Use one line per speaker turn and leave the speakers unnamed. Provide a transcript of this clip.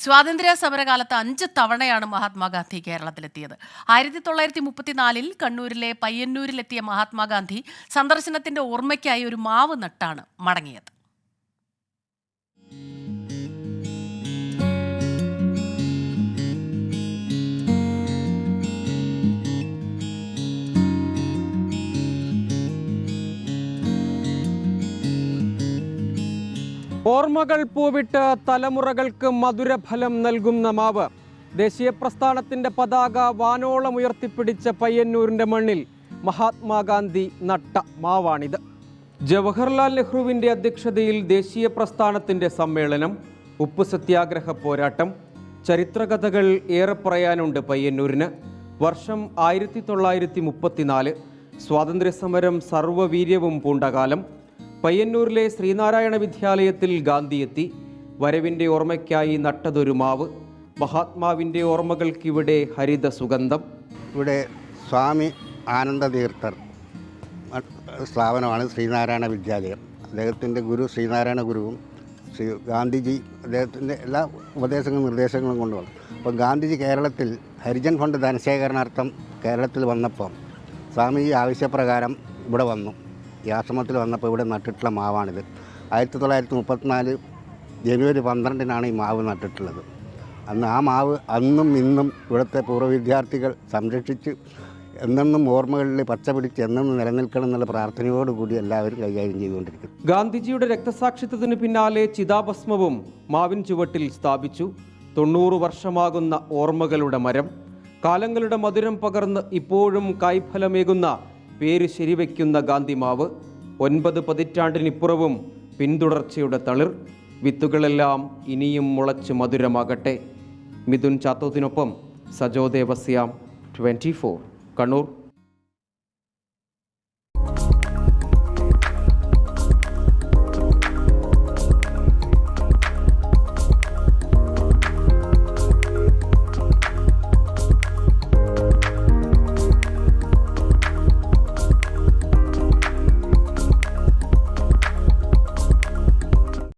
സ്വാതന്ത്ര്യ സമരകാലത്ത് 5 തവണയാണ് മഹാത്മാഗാന്ധി കേരളത്തിലെത്തിയത്. 1934 കണ്ണൂരിലെ പയ്യന്നൂരിലെത്തിയ മഹാത്മാഗാന്ധി സന്ദർശനത്തിന്റെ ഓർമ്മയ്ക്കായി ഒരു മാവ് നട്ടാണ് മടങ്ങിയത്.
ഓർമ്മകൾ പൂവിട്ട് തലമുറകൾക്ക് മധുരഫലം നൽകുന്ന മാവ്. ദേശീയ പ്രസ്ഥാനത്തിന്റെ പതാക വാനോളം ഉയർത്തിപ്പിടിച്ച പയ്യന്നൂരിന്റെ മണ്ണിൽ മഹാത്മാഗാന്ധി നട്ട മാവാണിത്. ജവഹർലാൽ നെഹ്റുവിന്റെ അധ്യക്ഷതയിൽ ദേശീയ പ്രസ്ഥാനത്തിന്റെ സമ്മേളനം, ഉപ്പ് സത്യാഗ്രഹ പോരാട്ടം, ചരിത്രകഥകൾ ഏറെ പറയാനുണ്ട് പയ്യന്നൂരിന്. വർഷം 1934. സ്വാതന്ത്ര്യസമരം സർവ്വവീര്യവും പൂണ്ടകാലം. പയ്യന്നൂരിലെ ശ്രീനാരായണ വിദ്യാലയത്തിൽ ഗാന്ധി എത്തി. വരവിൻ്റെ ഓർമ്മയ്ക്കായി നട്ടതൊരു മാവ്. മഹാത്മാവിൻ്റെ ഓർമ്മകൾക്കിവിടെ ഹരിത സുഗന്ധം.
ഇവിടെ സ്വാമി ആനന്ദതീർത്ഥർ സ്ഥാപനമാണ് ശ്രീനാരായണ വിദ്യാലയം. അദ്ദേഹത്തിൻ്റെ ഗുരു ശ്രീനാരായണ ഗുരുവും ഗാന്ധിജി അദ്ദേഹത്തിൻ്റെ എല്ലാ ഉപദേശങ്ങളും നിർദ്ദേശങ്ങളും കൊണ്ടുവന്നു. അപ്പോൾ ഗാന്ധിജി കേരളത്തിൽ ഹരിജൻ ഫണ്ട് ധനശേഖരണാർത്ഥം കേരളത്തിൽ വന്നപ്പോൾ സ്വാമി ഈ ആവശ്യപ്രകാരം ഇവിടെ വന്നു. ഈ ആശ്രമത്തിൽ വന്നപ്പോൾ ഇവിടെ നട്ടിട്ടുള്ള മാവാണിത്. 1934 ജനുവരി 12 ഈ മാവ് നട്ടിട്ടുള്ളത്. അന്ന് ആ മാവ് അന്നും ഇന്നും ഇവിടുത്തെ പൂർവ്വ വിദ്യാർത്ഥികൾ സംരക്ഷിച്ച് എന്നെന്നും ഓർമ്മകളിൽ പച്ച പിടിച്ച് എന്നെന്നും നിലനിൽക്കണം എന്നുള്ള പ്രാർത്ഥനയോടുകൂടി എല്ലാവരും കൈകാര്യം ചെയ്തുകൊണ്ടിരിക്കുന്നു.
ഗാന്ധിജിയുടെ രക്തസാക്ഷിത്വത്തിന് പിന്നാലെ ചിതാഭസ്മവും മാവിൻ ചുവട്ടിൽ സ്ഥാപിച്ചു. 90 വർഷമാകുന്ന ഓർമ്മകളുടെ മരം. കാലങ്ങളുടെ മധുരം പകർന്ന് ഇപ്പോഴും കായ്ഫലമേകുന്ന പേര് ശരിവയ്ക്കുന്ന ഗാന്ധിമാവ്. 9 പതിറ്റാണ്ടിനിപ്പുറവും പിന്തുടർച്ചയുടെ തളിർ. വിത്തുകളെല്ലാം ഇനിയും മുളച്ച് മധുരമാകട്ടെ. മിഥുൻ ചാത്തോത്തിനൊപ്പം സജോ ദേവസ്യാം, 24, കണ്ണൂർ.